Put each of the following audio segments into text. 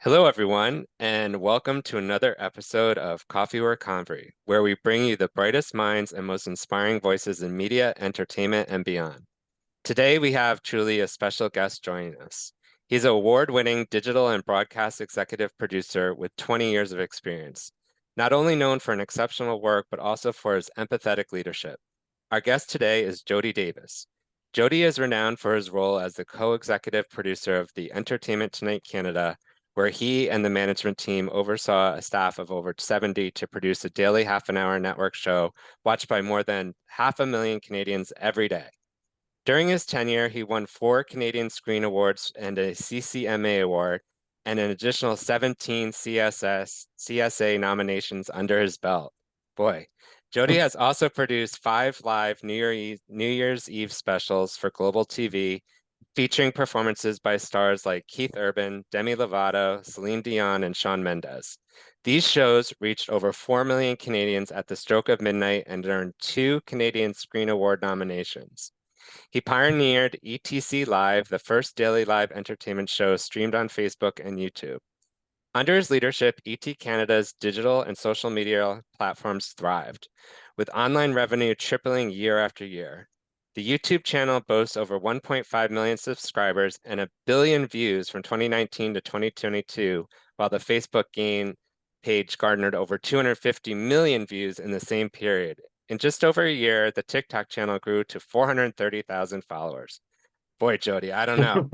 Hello, everyone, and welcome to another episode of Coffee or Convery, where we bring you the brightest minds and most inspiring voices in media, entertainment, and beyond. Today, we have truly a special guest joining us. He's an award-winning digital and broadcast executive producer with 20 years of experience, not only known for an exceptional work, but also for his empathetic leadership. Our guest today is Jodie Davis. Jodie is renowned for his role as the co-executive producer of the Entertainment Tonight Canada, where he and the management team oversaw a staff of over 70 to produce a daily half-an-hour network show watched by more than 500,000 Canadians every day. During his tenure, he won 4 Canadian Screen Awards and a CCMA award, and an additional 17 CSA nominations under his belt. Boy, Jodie has also produced 5 live New Year's Eve specials for Global TV, featuring performances by stars like Keith Urban, Demi Lovato, Celine Dion, and Shawn Mendes. These shows reached over 4 million Canadians at the stroke of midnight and earned 2 Canadian Screen Award nominations. He pioneered ETC Live, the first daily live entertainment show streamed on Facebook and YouTube. Under his leadership, ET Canada's digital and social media platforms thrived, with online revenue tripling year after year. The YouTube channel boasts over 1.5 million subscribers and a billion views from 2019 to 2022, while the Facebook page garnered over 250 million views in the same period. In just over a year, the TikTok channel grew to 430,000 followers. Boy, Jodie, I don't know.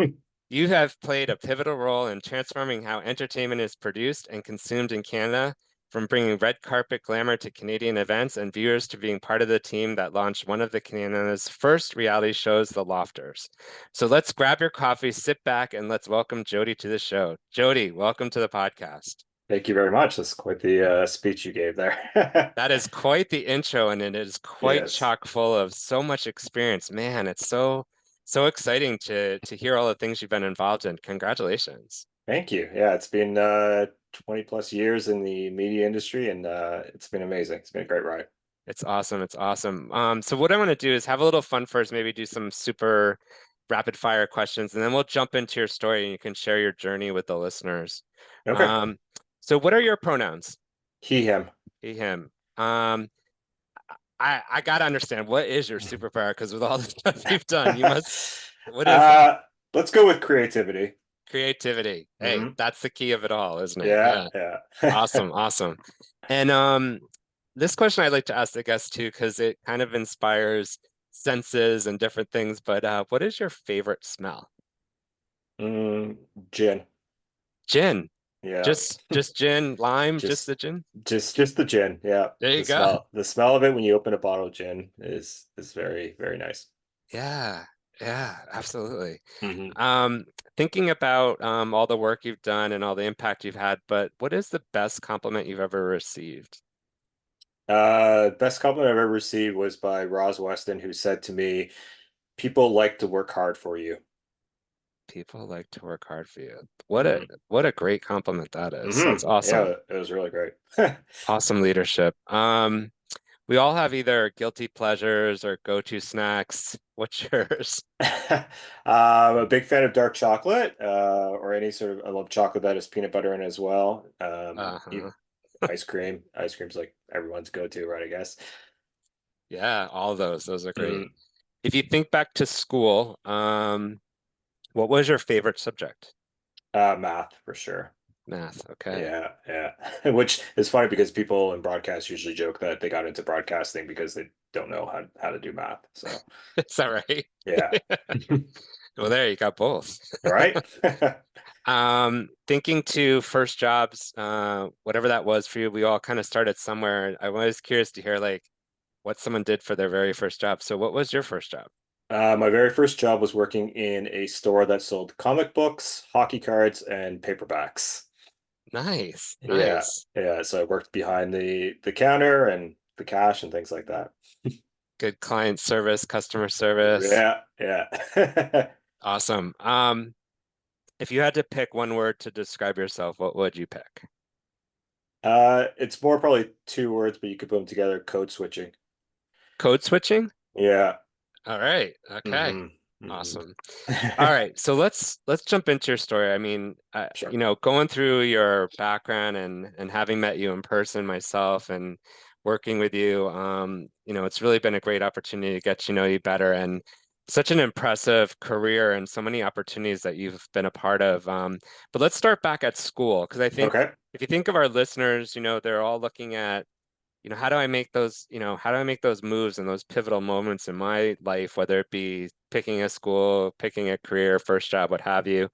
You have played a pivotal role in transforming how entertainment is produced and consumed in Canada, from bringing red carpet glamour to Canadian events and viewers to being part of the team that launched one of the Canada's first reality shows, The Lofters. So let's grab your coffee, sit back, and let's welcome Jodie to the show. Jodie, welcome to the podcast. Thank you very much. That's quite the speech you gave there. That is quite the intro, and it is quite Yes. chock full of so much experience. Man, it's so exciting to hear all the things you've been involved in. Congratulations. Thank you. Yeah, it's been 20 plus years in the media industry and it's been amazing. It's been a great ride. It's awesome. It's awesome. So what I want to do is have a little fun first, maybe do some super rapid fire questions, and then we'll jump into your story and you can share your journey with the listeners. Okay. Um, so what are your pronouns? He, him. He, him. Um, I gotta understand, what is your superpower? Because with all the stuff you've done, you must, what is it? uh, let's go with creativity. Creativity. Hey, Hmm. that's the key of it all, isn't it? Yeah, Yeah. yeah. Awesome, awesome. And this question I'd like to ask the guests too, because it kind of inspires senses and different things. But what is your favorite smell? Mm, gin. Gin. Yeah. Just gin, lime, just Just the gin. just the gin. Yeah. There you The go. smell of it when you open a bottle of gin is very, very nice. Yeah, yeah, absolutely. Hmm. Um, Thinking about all the work you've done and all the impact you've had, but what is the best compliment you've ever received? Best compliment I've ever received was by Roz Weston, who said to me, "People like to work hard for you." People like to work hard for you. Hmm. What a great compliment that is. Hmm. That's awesome. Yeah, it was really great. Awesome leadership. We all have either guilty pleasures or go-to snacks. What's yours? I'm a big fan of dark chocolate, or any sort of, I love chocolate that has peanut butter in it as well. Uh-huh. Ice cream. Ice cream's like everyone's go-to, right, I guess. Yeah, all of those. Those are great. Mm, If you think back to school, what was your favorite subject? math for sure. Math. Okay. Yeah, yeah. Which is funny because people in broadcast usually joke that they got into broadcasting because they don't know how to do math. So, Is that right? yeah. Well, there you got both. All right. Thinking to first jobs, whatever that was for you, we all kind of started somewhere. I was curious to hear like what someone did for their very first job. So what was your first job? My very first job was working in a store that sold comic books, hockey cards, and paperbacks. Nice, Yeah, nice. yeah. So I worked behind the counter and the cash and things like that. Good client service, customer service. Yeah, yeah. Awesome. If you had to pick one word to describe yourself, what would you pick? It's more probably two words, but you could put them together. Code switching. Code switching? Yeah. All right. Okay. Hmm. Mhm. Awesome. All right, so let's jump into your story. I mean, Sure. you know, going through your background and having met you in person myself and working with you, you know, it's really been a great opportunity to get to know you better and such an impressive career and so many opportunities that you've been a part of. But let's start back at school because I think Okay. if you think of our listeners, you know, they're all looking at you know, how do I make those, you know, how do I make those moves and those pivotal moments in my life, whether it be picking a school, picking a career, first job, what have you.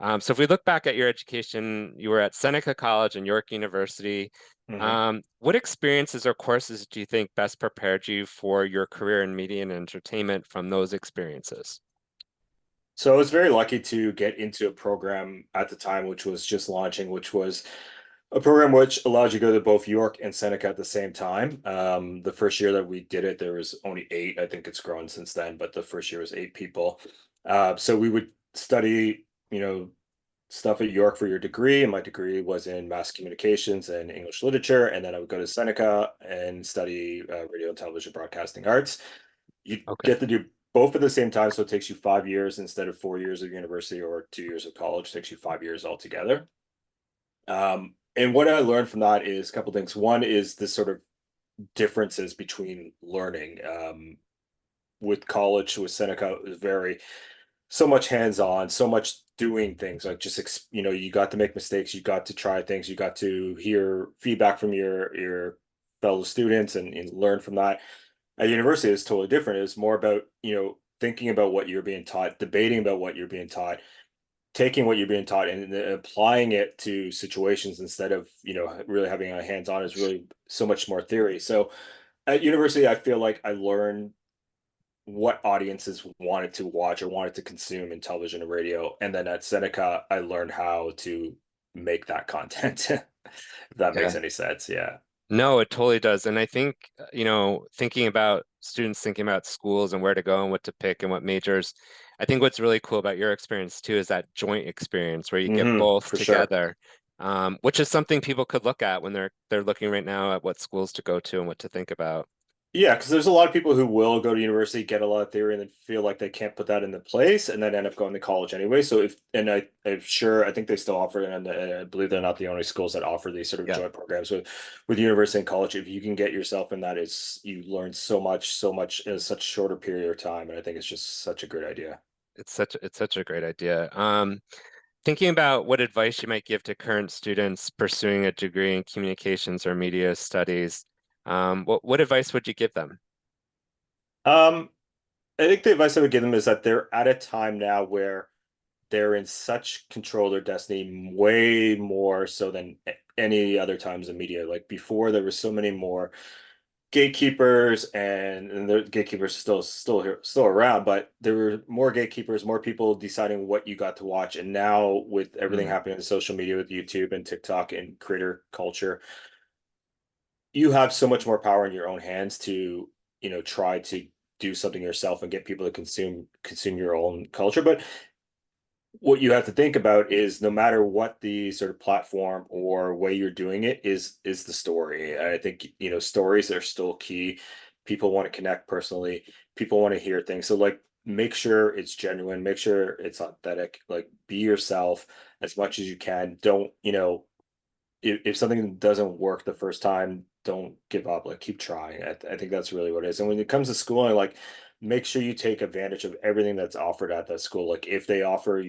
So if we look back at your education, you were at Seneca College and York University. Hmm. What experiences or courses do you think best prepared you for your career in media and entertainment from those experiences? So I was very lucky to get into a program at the time, which was just launching, which was a program which allowed you to go to both York and Seneca at the same time. The first year that we did it, there was only eight. I think it's grown since then, but the first year was eight people. So we would study, stuff at York for your degree, and my degree was in mass communications and English literature. And then I would go to Seneca and study radio and television broadcasting arts. You Okay. get to do both at the same time, so it takes you 5 years instead of 4 years of university or 2 years of college. It takes you 5 years altogether. And what I learned from that is a couple things. One is the sort of differences between learning. With college, with Seneca, it was very so much hands-on, so much doing things. Like just you got to make mistakes, you got to try things, you got to hear feedback from your fellow students and learn from that. At university, it's totally different. It's more about thinking about what you're being taught, debating about what you're being taught, taking what you're being taught and applying it to situations instead of really having a hands-on is really so much more theory. So at university, I feel like I learned what audiences wanted to watch or wanted to consume in television and radio. And then at Seneca, I learned how to make that content, if that makes Yeah. any sense. Yeah. No, it totally does. And I think, you know, thinking about students thinking about schools and where to go and what to pick and what majors, I think what's really cool about your experience too is that joint experience where you get both For sure. together, which is something people could look at when they're looking right now at what schools to go to and what to think about. Yeah, because there's a lot of people who will go to university, get a lot of theory, and then feel like they can't put that into place, and then end up going to college anyway. So I'm sure, I think they still offer, and I believe they're not the only schools that offer these sort of Yeah, joint programs with university and college. If you can get yourself in that, is you learn so much in such a shorter period of time, and I think it's just such a great idea. it's such a great idea. Thinking about what advice you might give to current students pursuing a degree in communications or media studies, what advice would you give them? Um, I think the advice I would give them is that they're at a time now where they're in such control of their destiny, way more so than any other times in media. Like before, there were so many more gatekeepers, and the gatekeepers still here, still around, but there were more gatekeepers, more people deciding what you got to watch. And now with everything Mm, happening in social media with YouTube and TikTok and creator culture, you have so much more power in your own hands to try to do something yourself and get people to consume your own culture. But what you have to think about is no matter what the sort of platform or way you're doing it is the story. I think stories are still key. People want to connect personally. People want to hear things. So like make sure it's genuine, make sure it's authentic, like be yourself as much as you can. Don't, if something doesn't work the first time, don't give up. Like keep trying. I think that's really what it is. And when it comes to schooling, like make sure you take advantage of everything that's offered at that school. Like if they offer,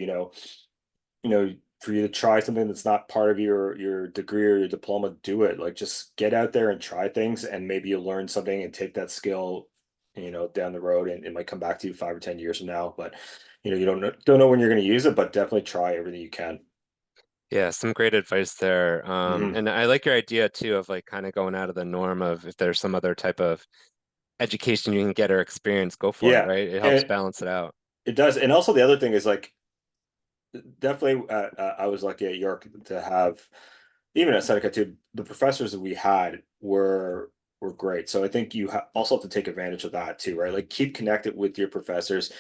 for you to try something that's not part of your degree or your diploma, do it. Like just get out there and try things, and maybe you'll learn something and take that skill, down the road, and it might come back to you 5 or 10 years from now. But you don't know when you're going to use it, but definitely try everything you can. yeah, some great advice there. Hmm. And I like your idea too of like kind of going out of the norm of if there's some other type of education you can get or experience, go for it, Yeah, right? It helps and balance it out. it does. And also the other thing is like definitely, I was lucky at York to have, even at Seneca too, the professors that we had were great. So I think you also have to take advantage of that too, right? Like keep connected with your professors,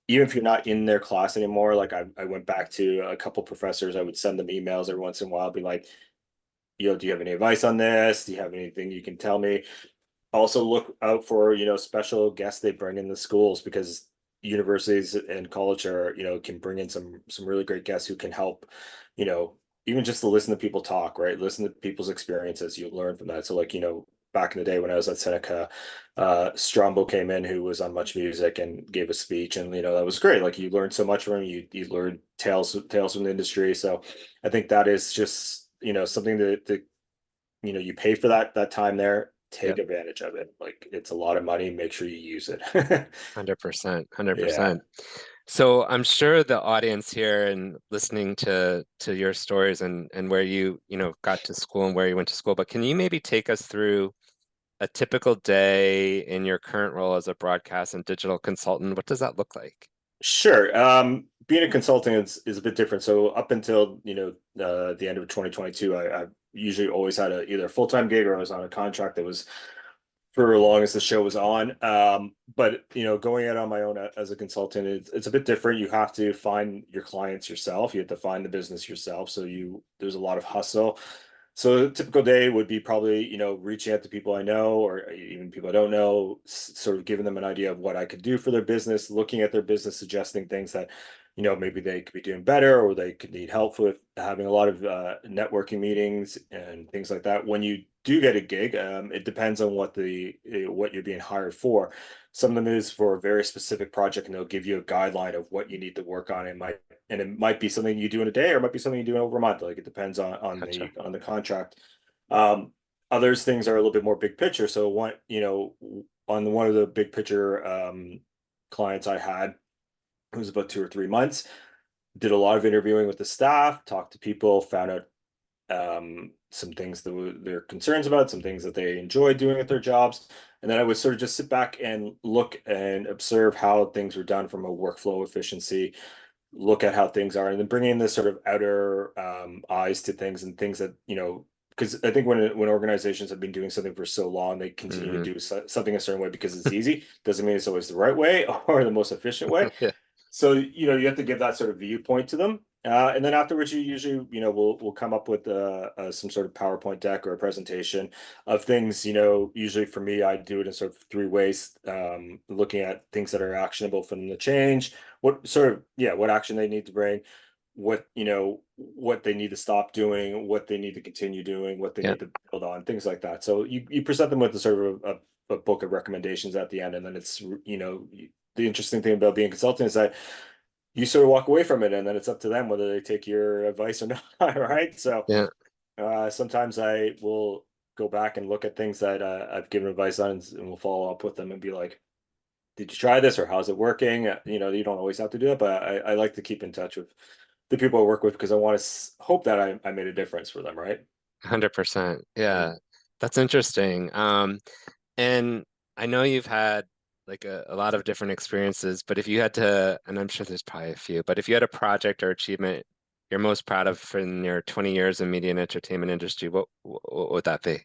even if you're not in their class anymore. Like I went back to a couple professors. I would send them emails every once in a while, be like, do you have any advice on this? Do you have anything you can tell me? Also look out for special guests they bring in the schools, because universities and college are, can bring in some really great guests who can help, you know, even just to listen to people talk, right? Listen to people's experiences. You learn from that. So like, back in the day when I was at Seneca, Strombo came in who was on Much Music and gave a speech, and that was great. Like you learned so much from him. You learned tales from the industry. So I think that is just, something that you pay for that time there. Take Yep. advantage of it. Like it's a lot of money. Make sure you use it. 100%, Yeah. 100%. So I'm sure the audience here and listening to your stories and where you got to school and where you went to school, but can you maybe take us through a typical day in your current role as a broadcast and digital consultant? What does that look like? Sure. Being a consultant is a bit different. So up until the end of 2022, I usually always had either a full-time gig or I was on a contract that was for as long as the show was on. But going out on my own as a consultant, it's a bit different. You have to find your clients yourself. You have to find the business yourself. So there's a lot of hustle. So a typical day would be probably, reaching out to people I know or even people I don't know, sort of giving them an idea of what I could do for their business, looking at their business, suggesting things that, maybe they could be doing better or they could need help with, having a lot of networking meetings and things like that. When you do get a gig, it depends on what you're being hired for. Some of them is for a very specific project, and they'll give you a guideline of what you need to work on. It might be something you do in a day, or it might be something you do in over a month. Like it depends on Gotcha. the contract. Um, Others things are a little bit more big picture. So on one of the big picture clients I had, it was about 2 or 3 months. Did a lot of interviewing with the staff, talked to people, found out some things that they're concerns about, some things that they enjoy doing at their jobs. And then I would sort of just sit back and look and observe how things were done from a workflow efficiency, look at how things are, and then bring in this sort of outer eyes to things and things that, because I think when organizations have been doing something for so long, they continue to Hmm. do something a certain way because it's easy. Doesn't mean it's always the right way or the most efficient way. Yeah. So, you have to give that sort of viewpoint to them. And then afterwards, you usually, we'll come up with some sort of PowerPoint deck or a presentation of things. Usually for me, I do it in sort of three ways, looking at things that are actionable for them to change, what action they need to bring, what they need to stop doing, what they need to continue doing, what they Yeah. need to build on, things like that. So you present them with the sort of a book of recommendations at the end, and then it's, the interesting thing about being a consultant is that you sort of walk away from it and then it's up to them whether they take your advice or not, right? So Yeah. sometimes I will go back and look at things that I've given advice on, and we'll follow up with them and be like, did you try this or how's it working? You don't always have to do it, but I like to keep in touch with the people I work with because I want to hope that I made a difference for them, right? 100%. Mm. Yeah. That's interesting. And I know you've had like a lot of different experiences, but if you had to, and I'm sure there's probably a few, but if you had a project or achievement you're most proud of in your 20 years in media and entertainment industry, what would that be?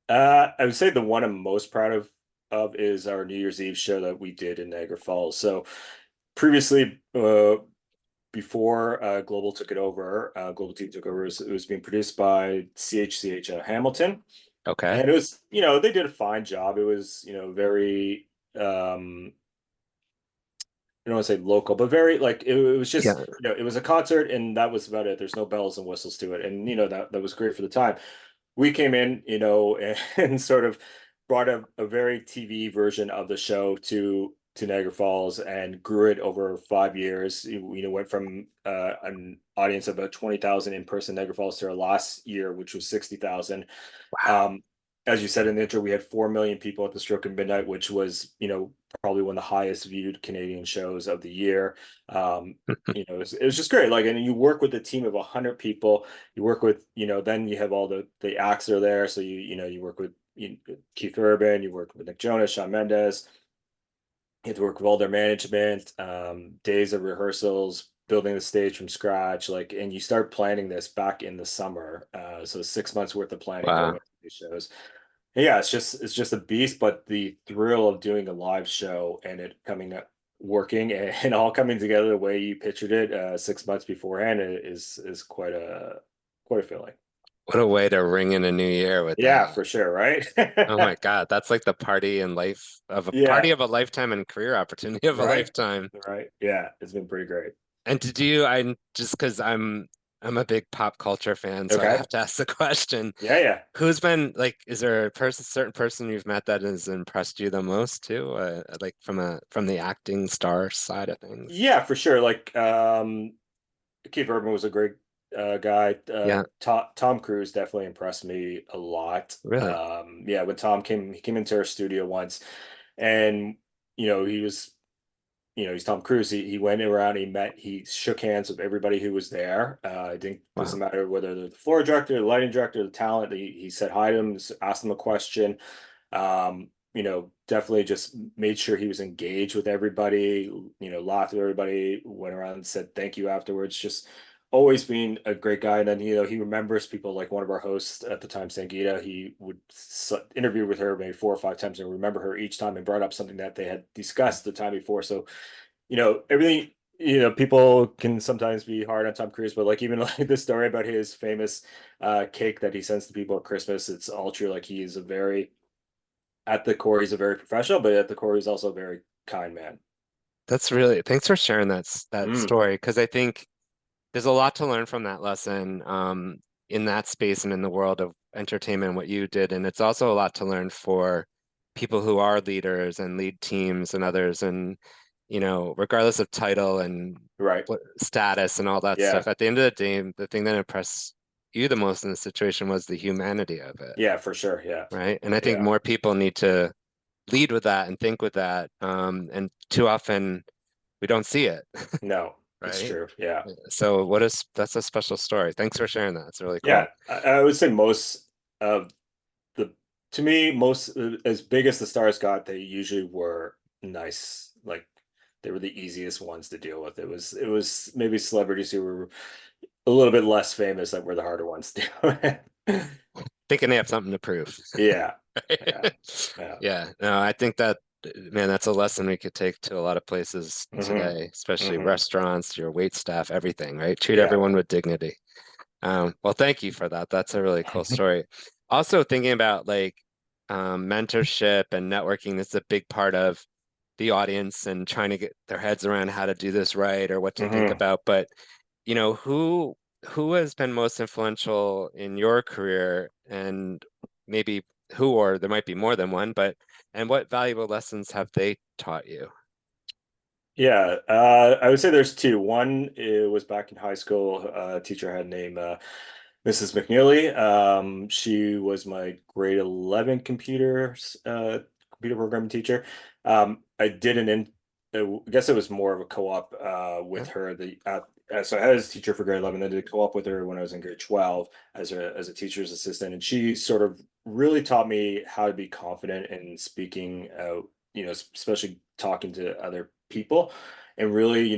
I would say the one I'm most proud of is our New Year's Eve show that we did in Niagara Falls. So previously, before Global took it over, Global Team took over, it was being produced by CHCH Hamilton. Okay. And it was, they did a fine job. It was, very, I don't want to say local, but very like it was just, Yeah. it was a concert and that was about it. There's no bells and whistles to it. And, that was great for the time. We came in, and sort of brought a very TV version of the show to Niagara Falls and grew it over 5 years. Went from an audience of about 20,000 in person Niagara Falls to our last year, which was 60,000. Wow. Um, as you said in the intro, we had 4 million people at the Stroke of Midnight, which was, probably one of the highest viewed Canadian shows of the year. It was just great. Like, and you work with a team of 100 people. You work with, then you have all the acts that are there. So you work with Keith Urban, you work with Nick Jonas, Shawn Mendes. You have to work with all their management, days of rehearsals, building the stage from scratch, like, and you start planning this back in the summer. So 6 months worth of planning going Wow. into these shows. Yeah, it's just a beast, but the thrill of doing a live show and it coming up working and all coming together the way you pictured it 6 months beforehand is quite a feeling. What a way to ring in a new year with Yeah, that. for sure, right? Oh my God, that's like the party in life of a Yeah, party of a lifetime and career opportunity of a right. lifetime. Right. Yeah, it's been pretty great. And did you, I'm just because I'm a big pop culture fan, so I Okay. have to ask the question. Yeah, yeah. Who's been like, is there a certain person you've met that has impressed you the most too? Like from the acting star side of things? Yeah, for sure. Like Keith Urban was a great guy. Yeah, Tom Cruise definitely impressed me a lot. really. Yeah, when Tom came, he came into our studio once, and he was, he's Tom Cruise. He went around, he shook hands with everybody who was there. I think it doesn't Wow. matter whether they're the floor director, the lighting director, the talent. He said hi to them, asked them a question. Definitely just made sure he was engaged with everybody, laughed with everybody, went around and said thank you afterwards. Just always being a great guy. And then, he remembers people like one of our hosts at the time, Sangita. He would interview with her maybe 4 or 5 times and remember her each time and brought up something that they had discussed the time before. So, everything, people can sometimes be hard on Tom Cruise, but like even like the story about his famous cake that he sends to people at Christmas, it's all true. Like he is at the core, he's a very professional, but at the core, he's also a very kind man. That's really, thanks for sharing that Mm, story because I think there's a lot to learn from that lesson in that space and in the world of entertainment, what you did. And it's also a lot to learn for people who are leaders and lead teams and others. And, regardless of title and right. what status and all that Yeah. stuff, at the end of the day, the thing that impressed you the most in the situation was the humanity of it, Yeah, for sure. Yeah. right? And I think Yeah. more people need to lead with that and think with that. And too often we don't see it, No, it's right? true. Yeah. So that's a special story. Thanks for sharing that. It's really Yeah. cool. I would say most of the, to me, most as big as the stars got, they usually were nice. Like they were the easiest ones to deal with. It was maybe celebrities who were a little bit less famous that were the harder ones to deal with. Thinking they have something to prove. Yeah. Yeah. Yeah. Yeah, no, I think that, man, that's a lesson we could take to a lot of places Hmm. today, especially Hmm. restaurants, your wait staff, everything, right? Treat Yeah. everyone with dignity. Well, thank you for that. That's a really cool story. Also, thinking about like mentorship and networking, that's a big part of the audience and trying to get their heads around how to do this right or what to think Hmm. about. But, you know, who has been most influential in your career and maybe who, or there might be more than one, but and what valuable lessons have they taught you? Yeah, I would say there's two. One, it was back in high school. A teacher I had named Mrs. McNeely. She was my grade 11 computer programming teacher. I did I guess it was more of a co-op Yeah, with her. So I had as a teacher for grade 11. Then I did a co-op with her when I was in grade 12 as a teacher's assistant, and she sort of really taught me how to be confident in speaking out. Especially talking to other people, and really,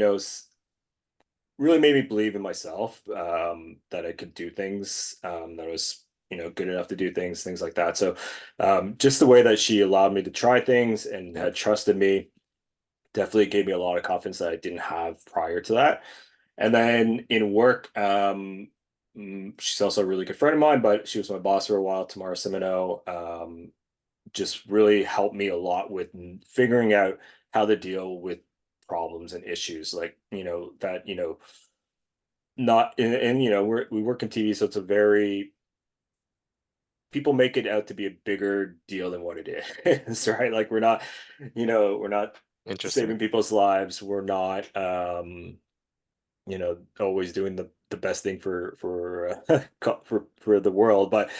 really made me believe in myself, that I could do things, that I was, good enough to do things like that. So, just the way that she allowed me to try things and yeah, had trusted me definitely gave me a lot of confidence that I didn't have prior to that. And then in work, she's also a really good friend of mine, but she was my boss for a while, Tamara Simino. Just really helped me a lot with figuring out how to deal with problems and issues like that not and we work in TV, so it's a very people make it out to be a bigger deal than what it is. Right, like we're not saving interesting. people's lives, we're not always doing the best thing for the world, but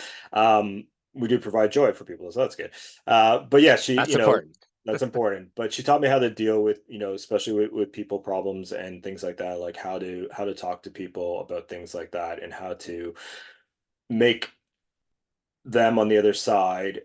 we do provide joy for people, so that's good. But yeah, she, That's important. that's important. But she taught me how to deal with, especially with people problems and things like that, like how to talk to people about things like that, and how to make them on the other side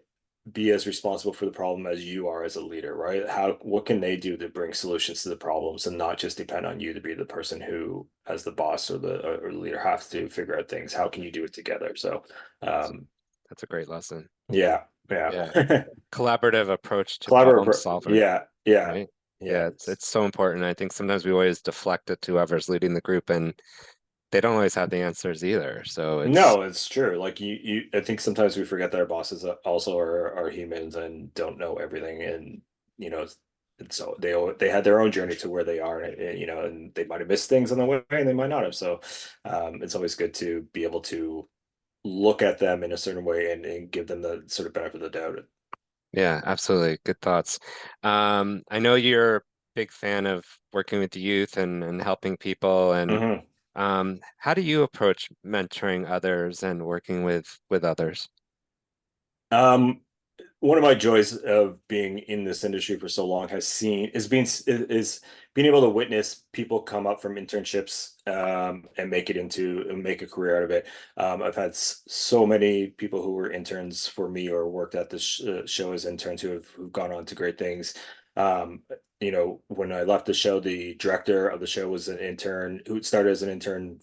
be as responsible for the problem as you are as a leader, right? What can they do to bring solutions to the problems and not just depend on you to be the person who, as the boss or the leader, have to figure out things? How can you do it together? So, um, That's a great lesson. yeah, yeah. Yeah. Collaborative approach to problem Collaborative. solving, Yeah, yeah, right? yeah. Yeah, it's so important. I think sometimes we always deflect it to whoever's leading the group, and they don't always have the answers either. So it's No, it's true. Like I think sometimes we forget that our bosses also are humans and don't know everything, and you know, and so they had their own journey to where they are, and and they might have missed things on the way, and they might not have. So, it's always good to be able to look at them in a certain way and give them the sort of benefit of the doubt. yeah, absolutely. Good thoughts. I know you're a big fan of working with the youth and helping people. And Mhm. how do you approach mentoring others and working with others? Um, One of my joys of being in this industry for so long is being able to witness people come up from internships and make a career out of it. I've had so many people who were interns for me or worked at the show as interns who've gone on to great things. Um, when I left the show, the director of the show was an intern who started as an intern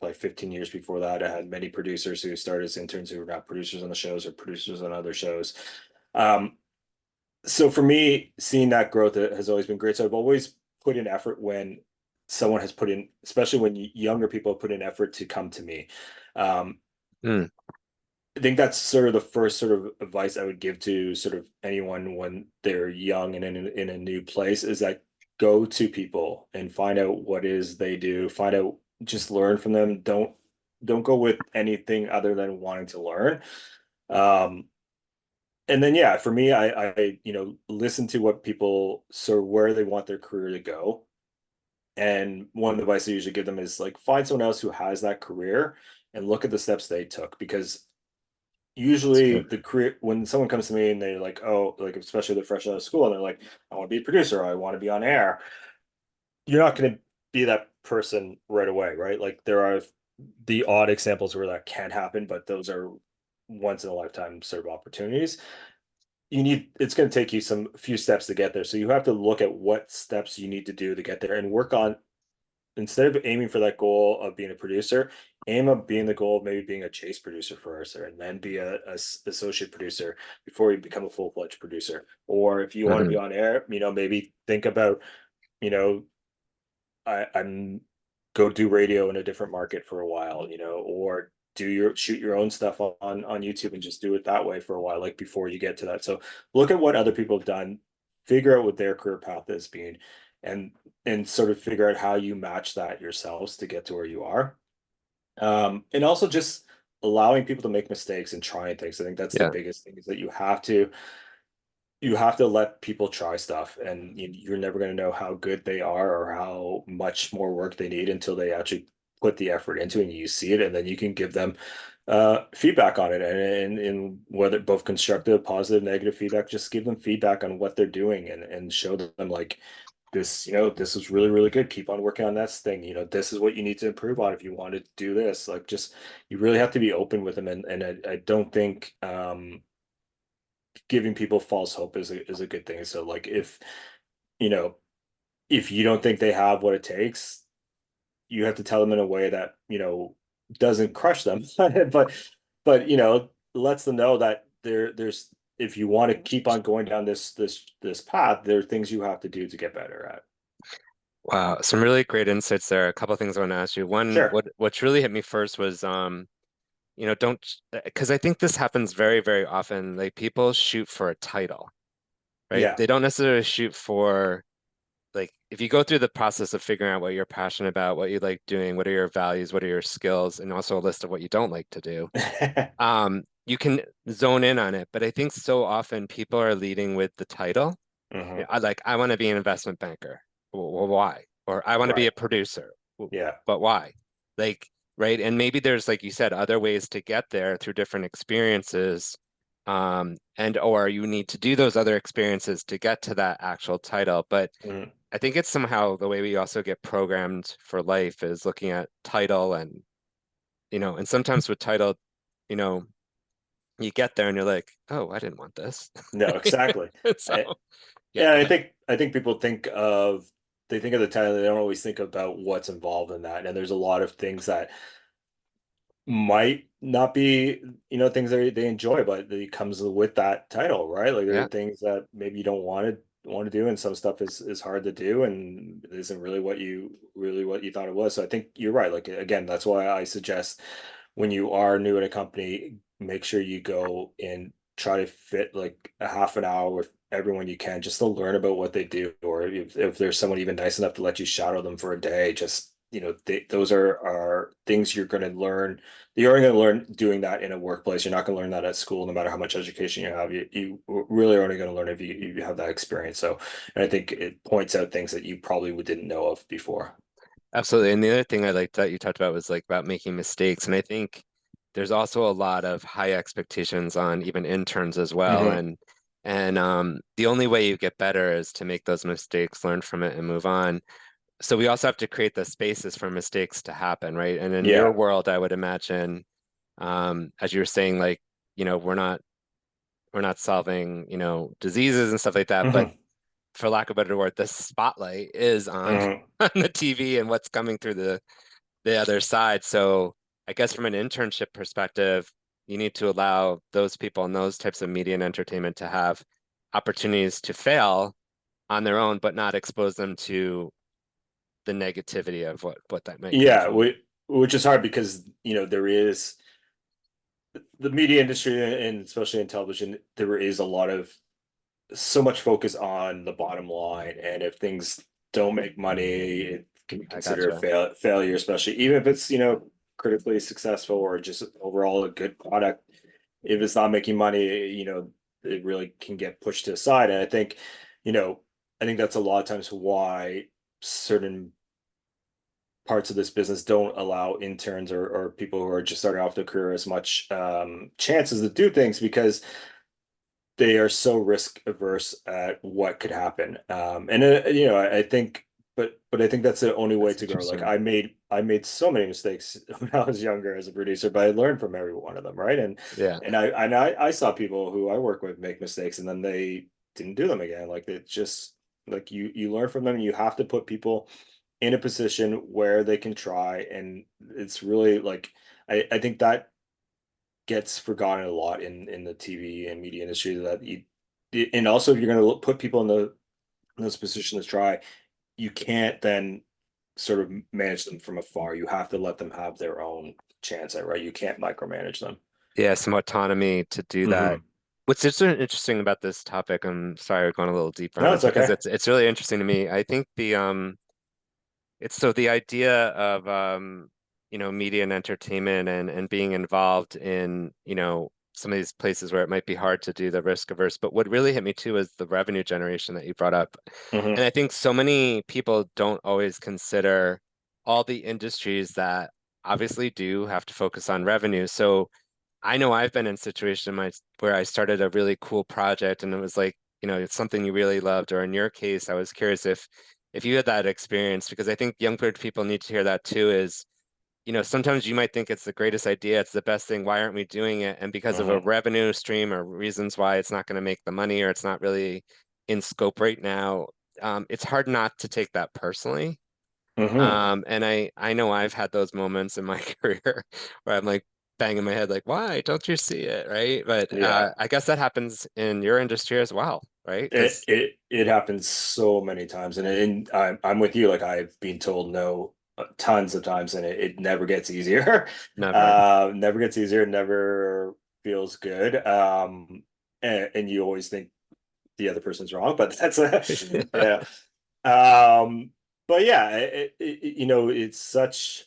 like 15 years before that. I had many producers who started as interns who were not producers on the shows or producers on other shows. Um, so for me, seeing that growth has always been great. So I've always put in effort when someone has put in, especially when younger people put in effort to come to me. Um, Hmm, I think that's sort of the first sort of advice I would give to sort of anyone when they're young and in a new place is that go to people and find out what is they do, find out, just learn from them. Don't go with anything other than wanting to learn. Um, and then yeah, for me, I listen to what people sort of where they want their career to go. And one of the advice I usually give them is like find someone else who has that career and look at the steps they took because that's usually good. the career when someone comes to me and they're like, oh, like especially they're fresh out of school and they're like, I want to be a producer, I want to be on air. You're not going to be that person right away, right? Like there are the odd examples where that can happen, but those are once in a lifetime sort of opportunities. It's going to take you some few steps to get there. So you have to look at what steps you need to do to get there and work on instead of aiming for that goal of being a producer, aim of being the goal of maybe being a chase producer first, and then be a associate producer before you become a full-fledged producer. Or if you want to be Hmm. on air, maybe think about, you know, I'm go do radio in a different market for a while, or shoot your own stuff on YouTube and just do it that way for a while, like before you get to that. So look at what other people have done, figure out what their career path has been, and sort of figure out how you match that yourselves to get to where you are. And also just allowing people to make mistakes and trying things. I think that's the Yeah. biggest thing is that you have to let people try stuff and you're never going to know how good they are or how much more work they need until they actually put the effort into it and you see it and then you can give them feedback on it and whether both constructive, positive, negative feedback, just give them feedback on what they're doing and show them like this, this is really, really good. Keep on working on this thing. This is what you need to improve on if you want to do this. Like just you really have to be open with them and I don't think giving people false hope is a good thing. So like you know, if you don't think they have what it takes, you have to tell them in a way that, doesn't crush them, but lets them know that there's if you want to keep on going down this path, there are things you have to do to get better at. Wow, some really great insights there. A couple of things I want to ask you. One, Sure. what's really hit me first was don't because I think this happens very, very often. Like people shoot for a title, right? Yeah. They don't necessarily shoot for like if you go through the process of figuring out what you're passionate about, what you like doing, what are your values, what are your skills, and also a list of what you don't like to do, you can zone in on it. But I think so often people are leading with the title. Hmm. Yeah, I want to be an investment banker. Well, why? Or I want to be Right. a producer. Yeah. But why? Like, right? And maybe there's, like you said, other ways to get there through different experiences. And or you need to do those other experiences to get to that actual title. But Mhm. I think it's somehow the way we also get programmed for life is looking at title and sometimes with title, you know, you get there and you're like, oh, I didn't want this. No, exactly. So I, yeah, yeah, go I ahead. think I think people think of the title, they don't always think about what's involved in that. And there's a lot of things that might not be, things they enjoy, but it comes with that title, right? Like there are Yeah. things that maybe you don't want to want to do, and some stuff is hard to do, and it isn't really what you thought it was. So I think you're right. Like again, that's why I suggest when you are new in a company, make sure you go and try to fit like a half an hour with everyone you can, just to learn about what they do, or if there's someone even nice enough to let you shadow them for a day, just those are things you're going to learn. You're only going to learn doing that in a workplace. You're not going to learn that at school, no matter how much education you have. You really are only going to learn if you have that experience. So, and I think it points out things that you probably didn't know of before. Absolutely. And the other thing I liked that you talked about was like about making mistakes. And I think there's also a lot of high expectations on even interns as well. Hmm. And the only way you get better is to make those mistakes, learn from it, and move on. So we also have to create the spaces for mistakes to happen, right? And in your Yeah. world, I would imagine, as you were saying, like, we're not solving, diseases and stuff like that, but Hmm. for lack of a better word, the spotlight is on Hmm. on the TV and what's coming through the other side. So I guess from an internship perspective, you need to allow those people in those types of media and entertainment to have opportunities to fail on their own, but not expose them to the negativity of what that might come Yeah, from. which is hard because there is the media industry, and especially in television, there is a lot of so much focus on the bottom line, and if things don't make money, it can be I considered a gotcha. failure, especially even if it's critically successful or just overall a good product. If it's not making money, it really can get pushed to the side. And you know, I think that's a lot of times why certain parts of this business don't allow interns or people who are just starting off their career as much chances to do things, because they are so risk averse at what could happen. And I think, but I think that's the only way That's to grow. Like interesting. I made so many mistakes when I was younger as a producer, but I learned from every one of them, right? Yeah. And I saw people who I work with make mistakes, and then they didn't do them again. Like it's just like you learn from them. You have to put people in a position where they can try, and it's really like I think that gets forgotten a lot in the TV and media industry, that and also if you're going to put people in those positions to try, you can't then sort of manage them from afar. You have to let them have their own chance at, right? You can't micromanage them. Yeah, some autonomy to do that. Hmm. What's just so interesting about this topic, I'm sorry, we're going a little deeper No, on it it's because okay. it's really interesting to me. I think it's so the idea of media and entertainment and being involved in, some of these places where it might be hard to do the risk averse. But what really hit me too is the revenue generation that you brought up. And Hmm. I think so many people don't always consider all the industries that obviously do have to focus on revenue. So I know I've been in where I started a really cool project and it was like, it's something you really loved, or in your case, I was curious if you had that experience, because I think younger people need to hear that too, is, sometimes you might think it's the greatest idea, it's the best thing, why aren't we doing it? And because of a Hmm. revenue stream or reasons why it's not going to make the money or it's not really in scope right now, it's hard not to take that personally. Hmm. And I know I've had those moments in my career where I'm like banging my head like, why don't you see it, right? But Yeah. I guess that happens in your industry as well, right? It Because it it happens so many times, and I'm with you. Like I've been told no tons of times, and it never gets easier. never. Never gets easier. Never feels good. And you always think the other person's wrong, but that's a yeah. Um, but yeah, it's such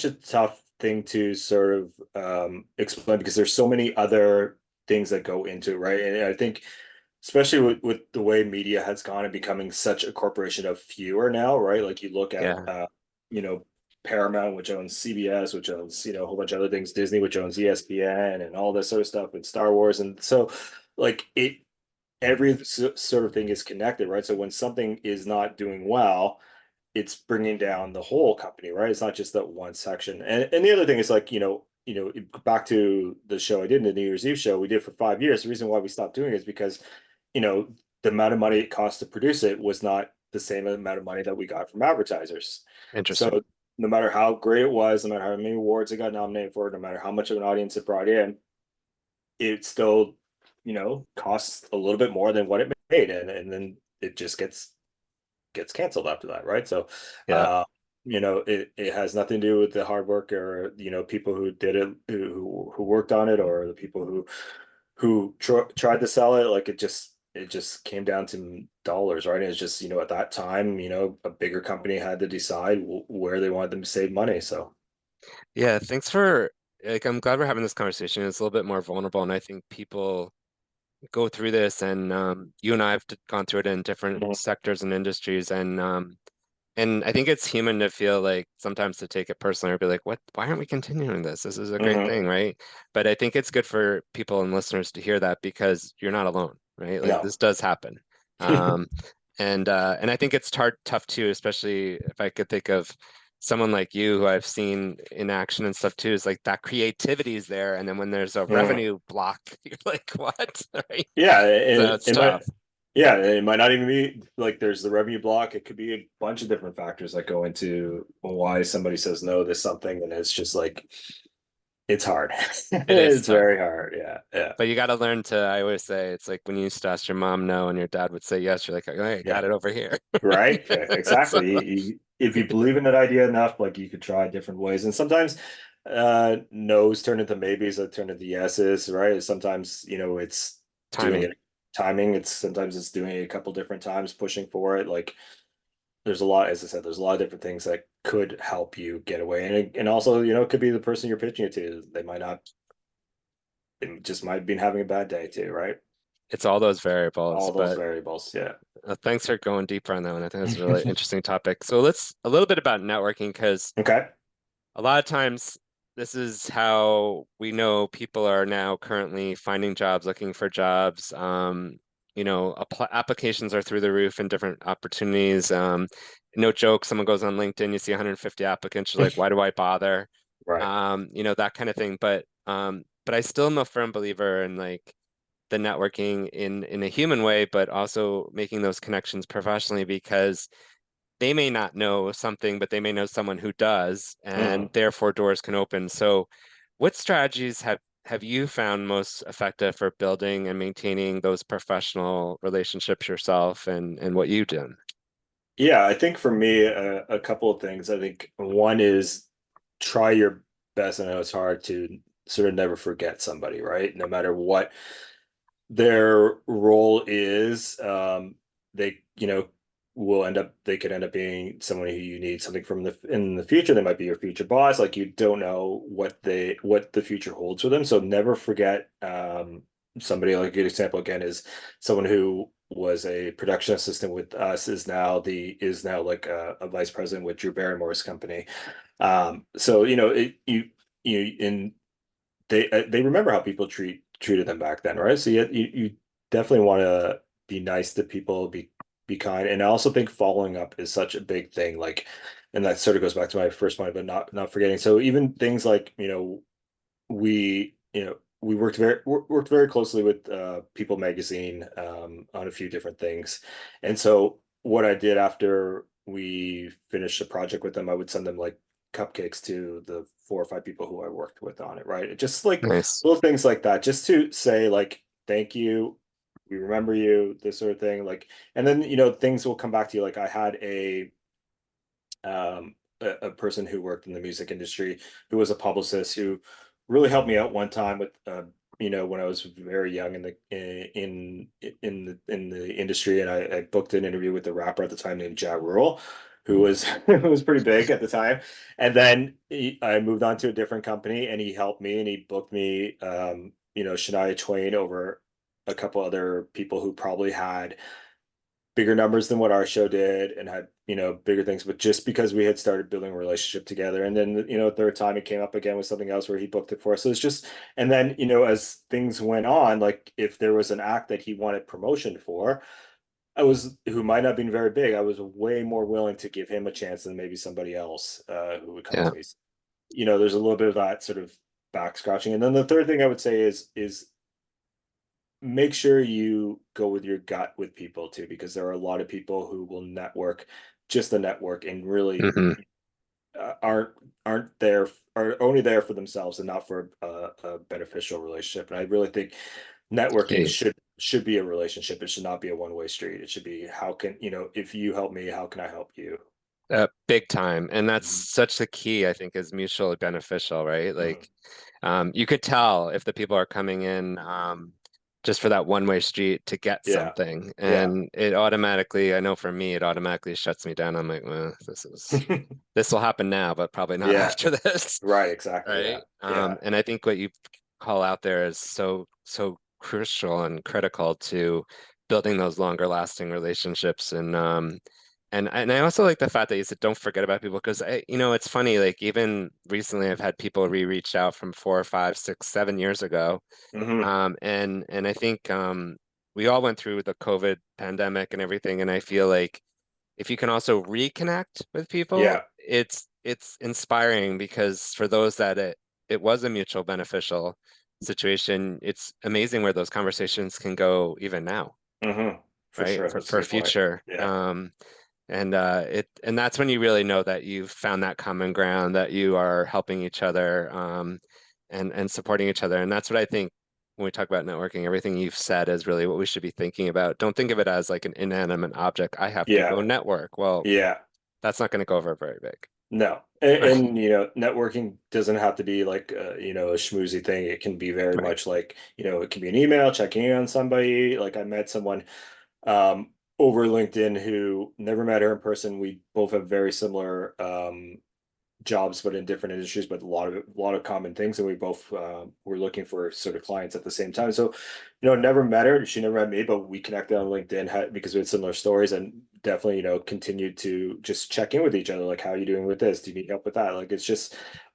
a tough thing to sort of explain, because there's so many other things that go into it, right? And I think especially with the way media has gone and becoming such a corporation of fewer now, right? Like you look at Yeah, you know, Paramount, which owns CBS, which owns, a whole bunch of other things, Disney, which owns ESPN and all this sort of stuff, and Star Wars. And so like every sort of thing is connected, right? So when something is not doing well, it's bringing down the whole company, right? It's not just that one section. And the other thing is like, back to the show I did, in the New Year's Eve show we did for 5 years. The reason why we stopped doing it is because, you know, the amount of money it cost to produce it was not the same amount of money that we got from advertisers. interesting. So no matter how great it was, no matter how many awards it got nominated for, no matter how much of an audience it brought in, it still costs a little bit more than what it made, and then it just gets canceled after that, right? So, Yeah. uh, it has nothing to do with the hard work or people who did it, who worked on it, or the people who tried to sell it. Like it just came down to dollars, right? And it's just at that time, a bigger company had to decide where they wanted them to save money. So, Yeah, thanks for like I'm glad we're having this conversation. It's a little bit more vulnerable, and I think people go through this, and you and I have gone through it in different mhm. sectors and industries, and I think it's human to feel like sometimes to take it personally or be like, what, why aren't we continuing this? This is a great Mhm. thing, right? But I think it's good for people and listeners to hear that because you're not alone, right? Like No. this does happen. Um, and I think it's tough too, especially if I could think of someone like you who I've seen in action and stuff too, is like that creativity is there. And then when there's a Mhm. revenue block, you're like, what? Right? Yeah, So it, it's it might. tough. Yeah, it might not even be like there's the revenue block. It could be a bunch of different factors that go into why somebody says no to something, and it's just like it's hard. It is It's tough. very hard. Yeah, yeah, But you got to learn to, I always say, it's like when you used to ask your mom no and your dad would say yes, you're like, hey, I yeah. got it over here. Right. So, Exactly. If you believe in that idea enough, like you could try different ways, and sometimes no's turn into maybes that turn into yeses, right? Sometimes it's doing timing. it timing. Sometimes it's doing it a couple different times, pushing for it. Like there's a lot, as I said, there's a lot of different things that could help you get away. And also, it could be the person you're pitching it to. They might not, they just might have been having a bad day too, right? It's all those variables. All those But variables. Yeah. thanks for going deeper on that one. I think that's a really interesting topic. So let's a little bit about networking because Okay. a lot of times this is how we know people are now currently finding jobs, looking for jobs. Applications are through the roof and different opportunities. No joke, someone goes on LinkedIn, you see 150 applicants, you're like, why do I bother? Right. That kind of thing. But I still am a firm believer in like the networking in a human way, but also making those connections professionally because they may not know something, but they may know someone who does, and Mhm. therefore doors can open. So, what strategies have you found most effective for building and maintaining those professional relationships yourself and what you do? Yeah, I think for me, a couple of things. I think one is try your best. I know it's hard to sort of never forget somebody, right? No matter what their role is, they, they could end up being someone who you need something from in the future. They might be your future boss. Like you don't know what the future holds for them. So never forget, somebody. Like a good example again is someone who was a production assistant with us is now like a vice president with Drew Barrymore's company. So and they remember how people treated them back then, right? So you definitely want to be nice to people, be kind, and I also think following up is such a big thing. Like, and that sort of goes back to my first point, but not forgetting. So even things like we worked very closely with People Magazine on a few different things, and so what I did after we finished the project with them, I would send them like cupcakes to the 4 or 5 people who I worked with on it, right? Just like Nice. little things like that, just to say like thank you, we remember you, this sort of thing. Like, and then things will come back to you. Like I had a person who worked in the music industry who was a publicist who really helped me out one time with when I was very young in the industry, and I booked an interview with a rapper at the time named Ja Rule, who was who was pretty big at the time. And then I moved on to a different company, and he helped me, and he booked me Shania Twain over a couple other people who probably had bigger numbers than what our show did and had bigger things, but just because we had started building a relationship together. And then third time it came up again with something else where he booked it for us. So it's just, and then as things went on, like if there was an act that he wanted promotion for, I was who might not have been very big, I was way more willing to give him a chance than maybe somebody else who would come Yeah. to me. There's a little bit of that sort of back scratching. And then the third thing I would say is make sure you go with your gut with people too, because there are a lot of people who will network just the network and really Hmm. aren't are only there for themselves and not for a beneficial relationship. And I really think networking Key. should be a relationship. It should not be a one-way street. It should be how can, if you help me, how can I help you? Big time. And that's Mhm. such the key, I think, is mutually beneficial, right? Mhm. Like, you could tell if the people are coming in just for that one-way street to get Yeah. something. Yeah. And it automatically, I know for me, it automatically shuts me down. I'm like, well, this will happen now, but probably not Yeah. after this. Right. Exactly. Yeah. Right. Yeah. And I think what you call out there is so crucial and critical to building those longer lasting relationships. And I also like the fact that you said don't forget about people because it's funny, like even recently I've had people reach out from 4, 5, 6, 7 years ago. Hmm. And I think we all went through the COVID pandemic and everything, and I feel like if you can also reconnect with people, Yeah. it's inspiring because for those that it was a mutual beneficial situation, it's amazing where those conversations can go even now, Hmm. For right? sure. For That's a for good point. future. Yeah. And that's when you really know that you've found that common ground, that you are helping each other, and supporting each other. And that's what I think when we talk about networking, everything you've said is really what we should be thinking about. Don't think of it as like an inanimate object. I have to Yeah. go network. Well, Yeah. that's not going to go over very big. No. Right. Networking doesn't have to be like a schmoozy thing. It can be very Right. much like, it can be an email, checking in on somebody. Like I met someone over LinkedIn who never met her in person. We both have very similar jobs, but in different industries, but a lot of common things, and we both were looking for sort of clients at the same time. So, never met her. She never met me, but we connected on LinkedIn because we had similar stories, and definitely, continued to just check in with each other. Like, how are you doing with this? Do you need help with that? Like,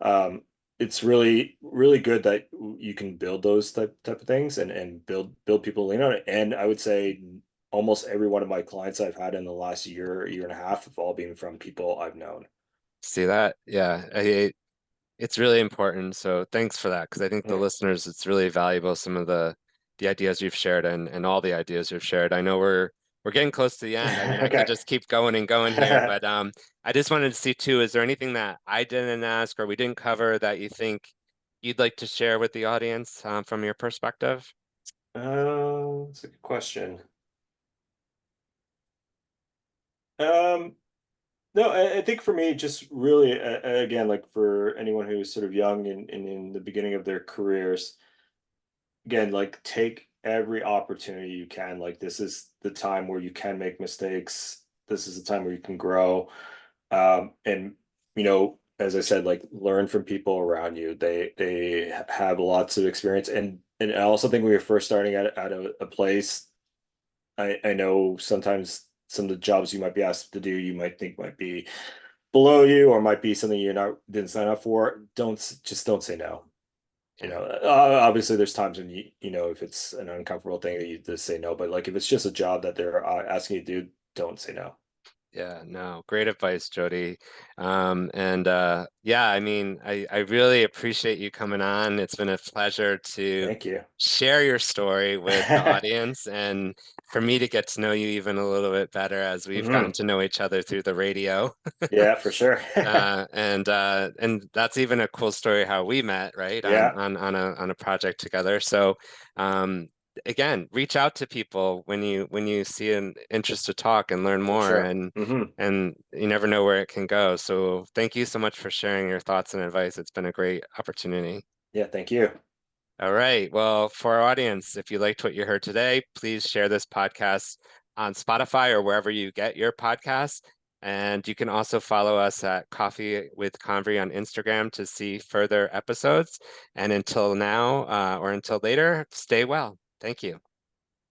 um, it's really, really good that you can build those type of things and build people lean on it. And I would say almost every one of my clients I've had in the last year and a half have all been from people I've known. See that? Yeah. It's really important. So thanks for that, because I think the Mhm. listeners, it's really valuable, some of the ideas you've shared and all the ideas you've shared. I know we're getting close to the end. I mean, I could Okay. just keep going and going here, but I just wanted to see too, is there anything that I didn't ask or we didn't cover that you think you'd like to share with the audience from your perspective? That's a good question. Um, no, I think for me, just really, again, like for anyone who's sort of young and in the beginning of their careers, again, like take every opportunity you can. Like this is the time where you can make mistakes. This is the time where you can grow. And as I said, like learn from people around you. They have lots of experience, and I also think when you're first starting at a place, I know sometimes some of the jobs you might be asked to do, you might think might be below you or might be something you're not didn't sign up for. Don't say no. Yeah. Obviously there's times when if it's an uncomfortable thing that you just say no, but like if it's just a job that they're asking you to do, don't say no. Yeah, no, great advice, Jody. And yeah, I mean, I really appreciate you coming on. It's been a pleasure to Thank you. share your story with the audience and for me to get to know you even a little bit better as we've gotten Hmm. to know each other through the radio. Yeah, for sure. And that's even a cool story how we met, right? On Yeah, a project together. So um again, reach out to people when you see an interest to talk and learn for more, sure. Hmm. and you never know where it can go. So thank you so much for sharing your thoughts and advice. It's been a great opportunity. Yeah, thank you. All right. Well, for our audience, if you liked what you heard today, please share this podcast on Spotify or wherever you get your podcasts. And you can also follow us at Coffee with Convery on Instagram to see further episodes. And until now, or until later, stay well. Thank you.